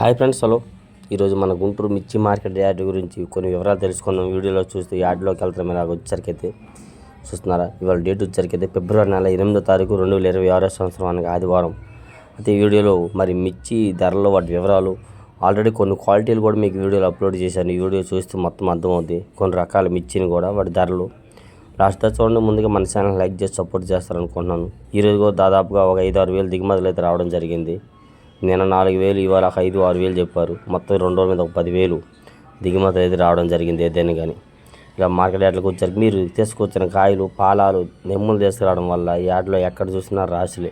Hi friends, hello. ఈరోజు మన గుంటూరు మిర్చి మార్కెట్ యార్డ్ గురించి కొన్ని వివరాలు తెలుసుకుందాం. వీడియోలో చూస్తే యార్డ్లోకి వెళ్తాం. ఇలా వచ్చేసరికి అయితే చూస్తున్నారా, ఇవాళ డేట్ వచ్చేసరికి అయితే ఫిబ్రవరి నెల 8వ తారీఖు 2026 సంవత్సరం అనగా ఆదివారం. అయితే ఈ వీడియోలో మరి మిర్చి ధరలు, వాటి వివరాలు, ఆల్రెడీ కొన్ని క్వాలిటీలు కూడా మీకు వీడియోలో అప్లోడ్ చేశాను. ఈ వీడియో చూస్తే మొత్తం అర్థమవుతుంది. కొన్ని రకాల మిర్చిని కూడా వాటి ధరలు లాస్ట్ దాకా చూడండి. ముందుగా మన ఛానల్ లైక్ చేసి సపోర్ట్ చేస్తారనుకుంటున్నాను. ఈరోజు కూడా దాదాపుగా ఒక 5-6 వేలు దిగుమతులు అయితే రావడం జరిగింది. నిన్న 4,000, ఇవాళ 5-6 వేలు చెప్పారు. మొత్తం 2 రోజుల మీద ఒక 10,000 దిగుమతులు అయితే రావడం జరిగింది. ఏదైనా కానీ ఇక మార్కెట్ యార్డ్లకు వచ్చరికి మీరు తీసుకొచ్చిన కాయలు, పాలాలు, నెమ్ములు తీసుకురావడం వల్ల యార్డ్లో ఎక్కడ చూసినా రాశులు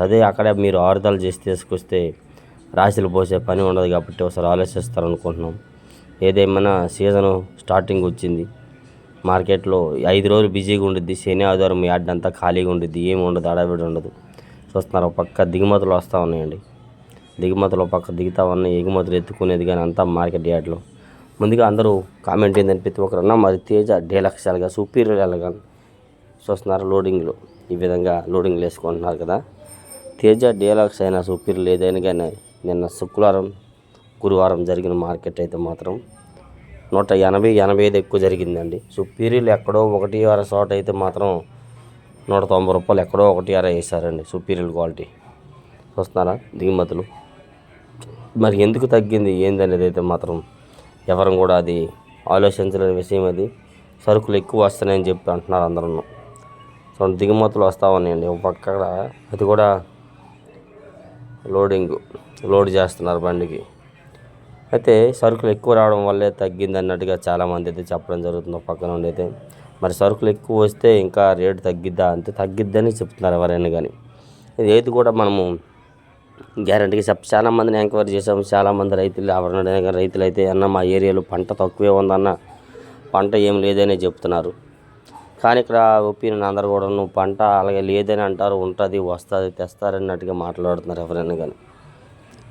అదే అక్కడే మీరు ఆరుదల చేసి తీసుకొస్తే రాశులు పోసే పని ఉండదు. కాబట్టి ఒకసారి ఆలోచిస్తారనుకుంటున్నాం. ఏదేమైనా సీజను స్టార్టింగ్ వచ్చింది. మార్కెట్లో 5 రోజులు బిజీగా ఉండిద్ది. శని, ఆదివారం యార్డ్ అంతా ఖాళీగా ఉండిద్ది. ఏమి ఉండదు, అడవిడి ఉండదు. చూస్తున్నారు, ఒక పక్క దిగుమతులు వస్తూ ఉన్నాయండి. దిగుమతులు ఒక పక్క దిగుతూ ఉన్నాయి, ఎగుమతులు ఎత్తుకునేది కానీ అంతా మార్కెట్ యార్డ్లో. ముందుగా అందరూ కామెంట్ ఏంటని ప్రతి ఒక్కరన్నా మరి తేజ డీలక్స్ ఎలాగా, సుపీరియర్ ఎలాగా చూస్తున్నారు. లోడింగ్లో ఈ విధంగా లోడింగ్లు వేసుకుంటున్నారు కదా. తేజ డీలక్స్ అయినా సుపీరియర్ ఏదైనా కానీ నిన్న శుక్రవారం, గురువారం జరిగిన మార్కెట్ అయితే మాత్రం 180-85 ఎక్కువ జరిగిందండి. సుపీరియర్లు ఎక్కడో 1-2 చోట అయితే మాత్రం 190 రూపాయలు ఎక్కడో 1-6 వేసారండి సుపీరియర్ క్వాలిటీ. చూస్తున్నారా దిగుమతులు. మరి ఎందుకు తగ్గింది ఏందనేది అయితే మాత్రం ఎవరు కూడా అది ఆలోచించలేని విషయం. అది సరుకులు ఎక్కువ వస్తున్నాయని చెప్పి అంటున్నారు అందరూ. సో దిగుమతులు వస్తూ ఉన్నాయండి. ఒక పక్క అది కూడా లోడ్ చేస్తున్నారు బండికి. అయితే సరుకులు ఎక్కువ రావడం వల్లే తగ్గింది అన్నట్టుగా చాలామంది అయితే చెప్పడం జరుగుతుంది. ఒక పక్క నుండి అయితే మరి సరుకులు ఎక్కువ వస్తే ఇంకా రేటు తగ్గిద్దా అంటే తగ్గిద్దని చెప్తున్నారు ఎవరైనా కానీ. ఇది ఏది కూడా మనము గ్యారంటీగా చాలామందిని ఎంక్వైరీ చేసాము. చాలామంది రైతులు అయితే అన్న మా ఏరియాలో పంట తక్కువే ఉందన్న, పంట ఏం లేదనే చెప్తున్నారు. కానీ ఇక్కడ ఒపీనియన్ అందరు కూడా నువ్వు పంట అలాగే లేదని అంటారు, ఉంటుంది, వస్తుంది, తెస్తారన్నట్టుగా మాట్లాడుతున్నారు ఎవరైనా కానీ.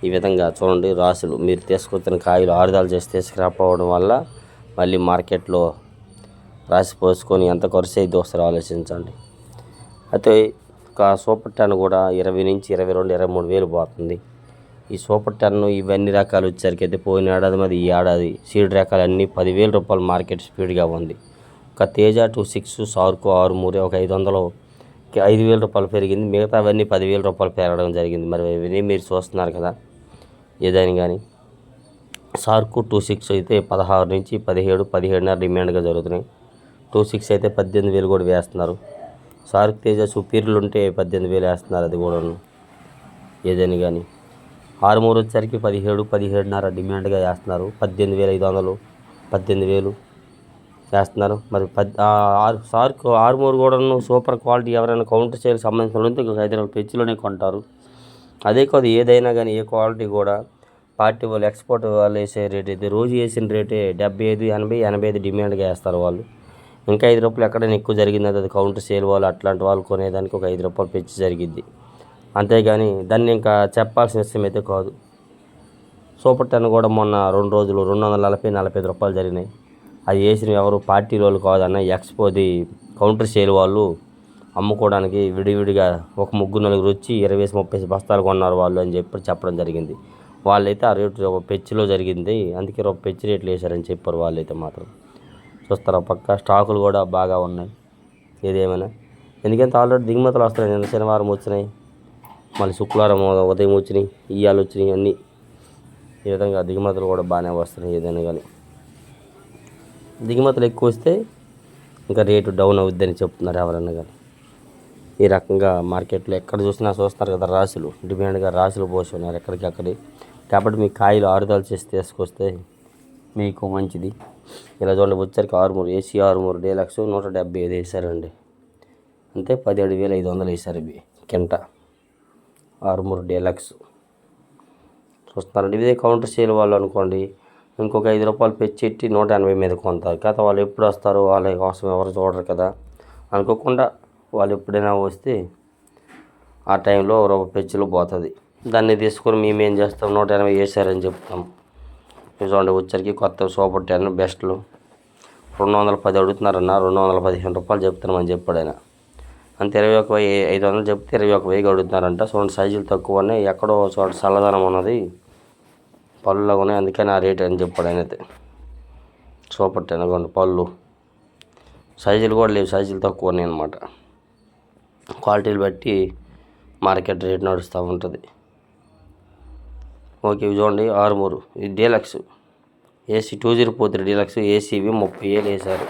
ఈ విధంగా చూడండి, రాసులు మీరు తీసుకొచ్చిన కాయలు ఆరుదాలు చేసి తీసుకురాకపోవడం వల్ల మళ్ళీ మార్కెట్లో రాసి పోసుకొని ఎంత ఖర్చు అయితే ఒకసారి ఆలోచించండి. అయితే ఒక సూపర్ 10 కూడా 20 నుంచి 22-23 వేలు పోతుంది. ఈ సూపర్ 10 ఇవన్నీ రకాలు వచ్చేసరికి అయితే పోయిన ఏడాది మరి ఈ ఏడాది సీడ్ రకాలు అన్నీ 10,000 రూపాయలు మార్కెట్ స్పీడ్గా ఉంది. ఒక తేజ 26, సార్కు 6-3 ఒక 5,000 రూపాయలు పెరిగింది. మిగతా అవన్నీ 10,000 రూపాయలు పెరగడం జరిగింది. మరి ఇవన్నీ మీరు చూస్తున్నారు కదా. ఏదైనా కానీ సార్కు 26 అయితే 16 నుంచి 17-17.5 డిమాండ్గా జరుగుతున్నాయి. 26 అయితే 18,000 కూడా వేస్తున్నారు. సార్క్ తేజ సుపీరియర్లు ఉంటే 18,000 వేస్తున్నారు. అది కూడా ఏదైనా కానీ 6-3 వచ్చేసరికి 17-17.5 డిమాండ్గా వేస్తున్నారు. 18,500, 18,000 వేస్తున్నారు. మరి సార్క్ 6-3 కూడా సూపర్ క్వాలిటీ ఎవరైనా కౌంటర్ సేల్ సంబంధించిన ఉంటే 5 రూపాయల పెంచులోనే కొంటారు. అదే కాదు, ఏదైనా కానీ ఏ క్వాలిటీ కూడా పార్టీ వాళ్ళు ఎక్స్పోర్ట్ వాళ్ళు వేసే రేట్ అయితే రోజు వేసిన రేటే 75-80 డిమాండ్గా వేస్తారు వాళ్ళు. ఇంకా 5 రూపాయలు ఎక్కడైనా ఎక్కువ జరిగింది అది కౌంటర్ సేల్ వాళ్ళు అట్లాంటి వాళ్ళు కొనేదానికి ఒక 5 రూపాయలు పెంచి జరిగిద్ది. అంతేగాని దాన్ని ఇంకా చెప్పాల్సిన విషయం అయితే కాదు. సూపర్ 10 కూడా మొన్న 2 రోజులు 240-45 రూపాయలు జరిగినాయి. అది వేసిన ఎవరు పార్టీ వాళ్ళు కాదన్న, ఎక్స్పోది కౌంటర్ సేల్ వాళ్ళు అమ్ముకోవడానికి విడివిడిగా ఒక 3-4 వచ్చి 20-30 బస్తాలు కొన్నారు వాళ్ళు అని చెప్పడం జరిగింది. వాళ్ళైతే ఆ రేటు ఒక పెచ్చిలో జరిగింది, అందుకే ఒక పెచ్చి రేట్లు వేశారని చెప్పారు వాళ్ళైతే మాత్రం. చూస్తారు పక్క స్టాకులు కూడా బాగా ఉన్నాయి. ఏదేమైనా ఎందుకంటే ఆల్రెడీ దిగుమతులు వస్తున్నాయి. నిన్న శనివారం వచ్చినాయి, మళ్ళీ శుక్రవారం ఉదయం వచ్చినాయి, ఇయ్యాలు వచ్చినాయి అన్నీ. ఈ విధంగా దిగుమతులు కూడా బాగానే వస్తున్నాయి. ఏదైనా కానీ దిగుమతులు ఎక్కువ వస్తే ఇంకా రేటు డౌన్ అవుద్దని చెప్తున్నారు ఎవరన్నా కానీ. ఈ రకంగా మార్కెట్లో ఎక్కడ చూసినా చూస్తారు కదా, రాసులు డిమాండ్గా రాసులు పోసి ఉన్నారు ఎక్కడికక్కడి. కాబట్టి మీ కాయలు ఆరుదల చేసి తీసుకొస్తే మీకు మంచిది. ఇలా చూడండి, వచ్చరికి 6-3 ఏసీ 6-3 డీలక్స్ 175 వేసారండి. అంతే 17,500 వేసారు ఇవి కింట 6-3 డీలక్స్. చూస్తున్నారండి. ఇదే కౌంటర్ సేల్ వాళ్ళు అనుకోండి, ఇంకొక 5 రూపాయలు పెంచెట్టి 180 మీద కొంటారు కదా. వాళ్ళు ఎప్పుడు వస్తారు, వాళ్ళ కోసం ఎవరు చూడరు కదా. అనుకోకుండా వాళ్ళు ఎప్పుడైనా వస్తే ఆ టైంలో రూపాయి పెంచులు పోతుంది. దాన్ని తీసుకొని మేమేం చేస్తాం, 180 వేసారని చెప్తాం. చూడండి, వచ్చరికి కొత్త సూపర్ 10 బెస్ట్లు 210 అడుగుతున్నారన్న, 215 రూపాయలు చెప్తున్నామని చెప్పాడు ఆయన. అంతే 21,500 చెప్తే 21,000 అడుగుతున్నారంట. చూడండి, సైజులు తక్కువ ఉన్నాయి, ఎక్కడో చోట చల్లదనం ఉన్నది. పళ్ళులాగా ఉన్నాయి, అందుకని ఆ రేట్ అని చెప్పాడు ఆయన అయితే. సూపర్ 10 అనుకోండి పళ్ళు. సైజులు కూడా లేవు, సైజులు తక్కువ ఉన్నాయి అన్నమాట. క్వాలిటీలు బట్టి మార్కెట్ రేట్ నడుస్తూ ఉంటుంది. ఓకే, ఇవి చూడండి ఆర్మూరు, ఇది డీలక్స్ ఏసీ 2043 డీలక్స్ ఏసీవి 30,000 వేశారు.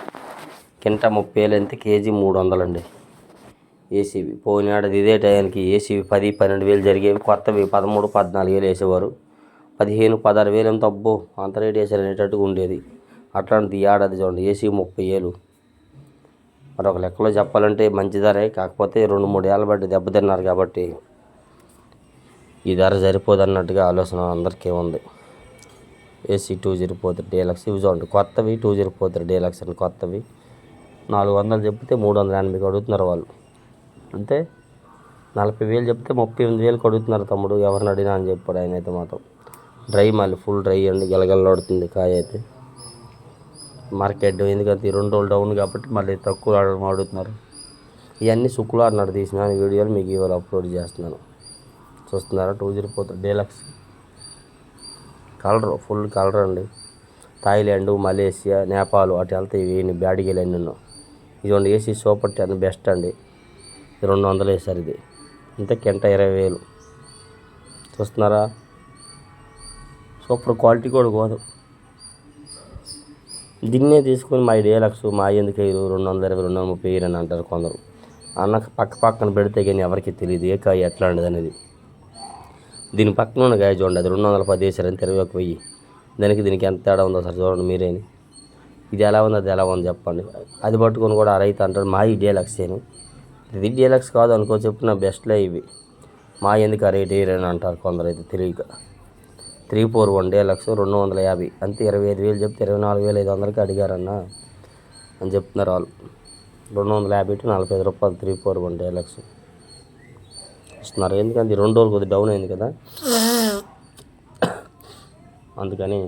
కింటా 30,000 అంతే, కేజీ 300 అండి ఏసీవి. పోయిన ఏడాది ఇదే టయానికి ఏసీవి 10-12,000 జరిగేవి, కొత్తవి 13-14,000 వేసేవారు. 15-16,000 ఎంత అబ్బో అంత రేట్ వేసారు అనేటట్టుగా ఉండేది. అట్లాంటిది ఈ ఏడాది చూడండి ఏసీ 30,000. మరి ఒక లెక్కలో చెప్పాలంటే మంచి ధరే, కాకపోతే 2-3 ఏళ్ళ బట్టి దెబ్బతిన్నారు కాబట్టి ఈ ధర సరిపోదన్నట్టుగా ఆలోచన అందరికీ ఉంది. ఏసీ 2043 డీలక్స్ ఇవి చూడండి కొత్తవి, 2043 డీలక్స్ అని కొత్తవి 400 చెప్తే 380 అడుగుతున్నారు వాళ్ళు. అంటే 40,000 చెప్తే 38,000 అడుగుతున్నారు తమ్ముడు, ఎవరిని అడిగినా అని చెప్పాడు ఆయన అయితే. మాత్రం డ్రై, మళ్ళీ ఫుల్ డ్రై అండి, గలగలలాడుతుంది కాయ అయితే. మార్కెట్ ఎందుకంటే 2 రోజులు డౌన్ కాబట్టి మళ్ళీ తక్కువ అడుగుతున్నారు. ఇవన్నీ శుక్రవారం నాడు తీసిన వీడియోలు మీకు ఇవాళ అప్లోడ్ చేస్తున్నాను. చూస్తున్నారా 2043 డీలక్స్. కలర్ ఫుల్ కలర్ అండి. థాయిలాండ్, మలేషియా, నేపాల్ అటు వెళ్తే ఇవి బ్యాడిగేలు అన్నీ ఉన్నాం. ఇదిగోండి ఏసీ సూపర్ 10 బెస్ట్ అండి. 200 వేసారు ఇది, ఇంత కింట 20,000. చూస్తున్నారా, సూపర్ క్వాలిటీ కూడా కాదు. దీన్నే తీసుకొని మా డీలక్స్ మా ఎందుకు 220-230 అని అంటారు కొందరు. అన్న పక్కన పెడితే కానీ ఎవరికి తెలియదు ఏ కాయ ఎట్లాంటిది అనేది. దీని పక్కన ఉన్న కాయ చూడండి, అది 210 వేసారని 21,000. దీనికి ఎంత తేడా ఉందో సార్ చూడండి మీరేని. ఇది ఎలా ఉంది, అది ఎలా ఉంది చెప్పండి. అది పట్టుకొని కూడా రైతు అంటారు మా ఈ డీలక్స్ అని. ఇది డీలక్స్ కాదు అనుకో, చెప్పిన బెస్ట్లే ఇవి. మా ఎందుకు ఆ రేట్ అని అంటారు కొందరు అయితే తెలియక. 341 డీలక్స్ 250 అంతే. 25,000 చెప్తే 24,500కి అడిగారన్న అని చెప్తున్నారు వాళ్ళు. 250-45 రూపాయలు 341 డీలక్స్ ఇస్తున్నారు. ఎందుకంటే 2 రోజులు కొద్దిగా డౌన్ అయింది కదా, అందుకని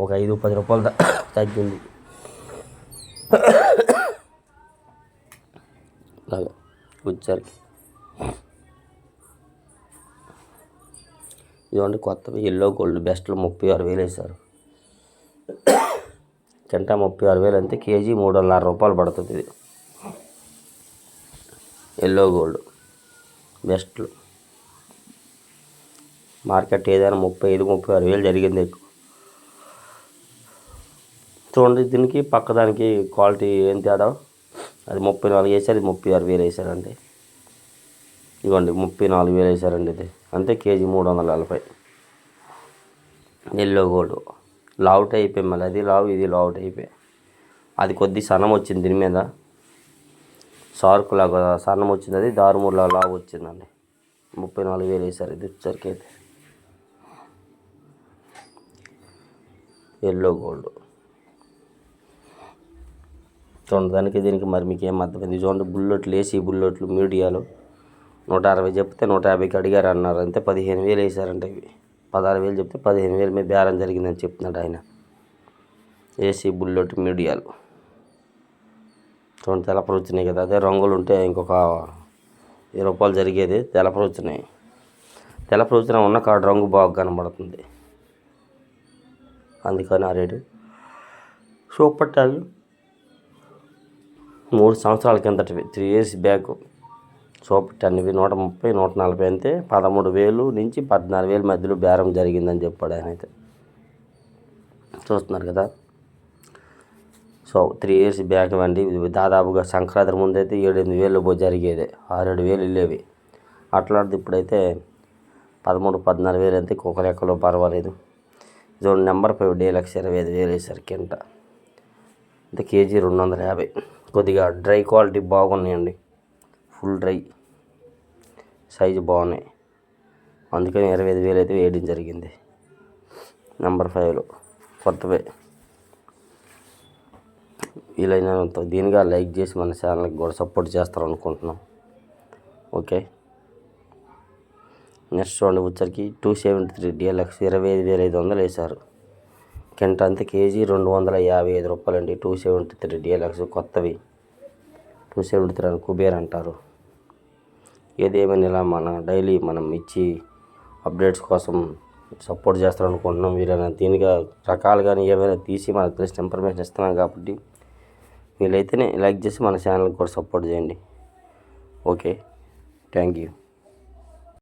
ఒక 5-10 రూపాయలు తగ్గింది. అలాగా వచ్చరికి ఇదిగోండి కొత్తవి ఎల్లో గోల్డ్ బెస్ట్లు 36,000 వేసారు. కింటా 36,000 అంతే, కేజీ 350 రూపాయలు పడుతుంది. ఇది ఎల్లో గోల్డ్ బెస్ట్లు. మార్కెట్ ఏదైనా 35-36,000 జరిగింది ఎక్కువ. చూడండి దీనికి పక్కదానికి క్వాలిటీ ఏం తేడా. అది 34 వేసారు, ఇది 36,000 వేసారండి. ఇవ్వండి 34,000 వేసారండి ఇది, అంతే కేజీ 340. ఎల్లో గోల్డ్ లావుట్ అయిపోయి, మళ్ళీ అది లావు ఇది లావుట్ అయిపోయి. అది కొద్ది సన్నం వచ్చింది దీని మీద, సార్కు లాగా సన్నం వచ్చింది, అది దారుమూలా లావు వచ్చిందండి. 34,000 వేసారు ఇది వచ్చరికి అయితే. ఎల్లో గోల్డ్ చూడండి. దీనికి మరి మీకు ఏం అర్థమైంది చూడండి. బుల్లెట్లు ఏసీ బుల్లెట్లు మీడియాలు 160 చెప్తే 150కి అడిగారు అన్నారు, అంతే 15,000 వేసారంటే. ఇవి 16,000 చెప్తే 15,000 మీద బేరం జరిగిందని చెప్తున్నాడు ఆయన. ఏసీ బుల్లెట్ మీడియాలు చూడండి, తెలపరు వచ్చినాయి కదా. అదే రంగులు ఉంటే ఇంకొక 20 రూపాయలు జరిగేది. తెలపరు వచ్చినాయి, తెలపరు వచ్చినా ఉన్న కాడ రంగు బాగా కనబడుతుంది, అందుకని ఆ రేటు. సూపర్ 10 3 సంవత్సరాల కిందటివి, 3 years బ్యాక్. సూపర్ 10 ఇవి 130-140 అంతే. 13,000 నుంచి 14,000 మధ్యలో బేరం జరిగిందని చెప్పాడు ఆయన అయితే. చూస్తున్నారు కదా. సో 3 years బ్యాక్ అండి. దాదాపుగా సంక్రాంతి ముందైతే 7-8,000 జరిగేది, 6-7,000 వెళ్ళేవి. అట్లాంటిది ఇప్పుడైతే 13-14,000 అంతే. ఒక లెక్కలో పర్వాలేదు. చూడండి నెంబర్ 5 డీలక్స్ 25,000 వేసారు కింట, అంటే కేజీ 250. కొద్దిగా డ్రై క్వాలిటీ బాగున్నాయండి, ఫుల్ డ్రై సైజు బాగున్నాయి, అందుకని 25,000 అయితే వేయడం జరిగింది. నెంబర్ 5లో కొత్తవే. వీలైనంత దీనిగా లైక్ చేసి మన ఛానల్కి కూడా సపోర్ట్ చేస్తారు అనుకుంటున్నాం. ఓకే, నెక్స్ట్ చూడండి వచ్చరికి 273 డీలక్స్ 25,500 వేశారు. కింట అంతే కేజీ 255 రూపాయలండి. 273 డీలక్స్ కొత్తవి. 273 అని కుబేర్ అంటారు. ఏదేమైనా ఇలా మన డైలీ మనం ఇచ్చి అప్డేట్స్ కోసం సపోర్ట్ చేస్తారనుకుంటున్నాం. వీరైనా దీనిగా రకాలు కానీ ఏమైనా తీసి మనకు తెలిసిన ఇన్ఫర్మేషన్ ఇస్తున్నాం కాబట్టి వీలైతేనే లైక్ చేసి మన ఛానల్కి కూడా సపోర్ట్ చేయండి. Okay, thank you.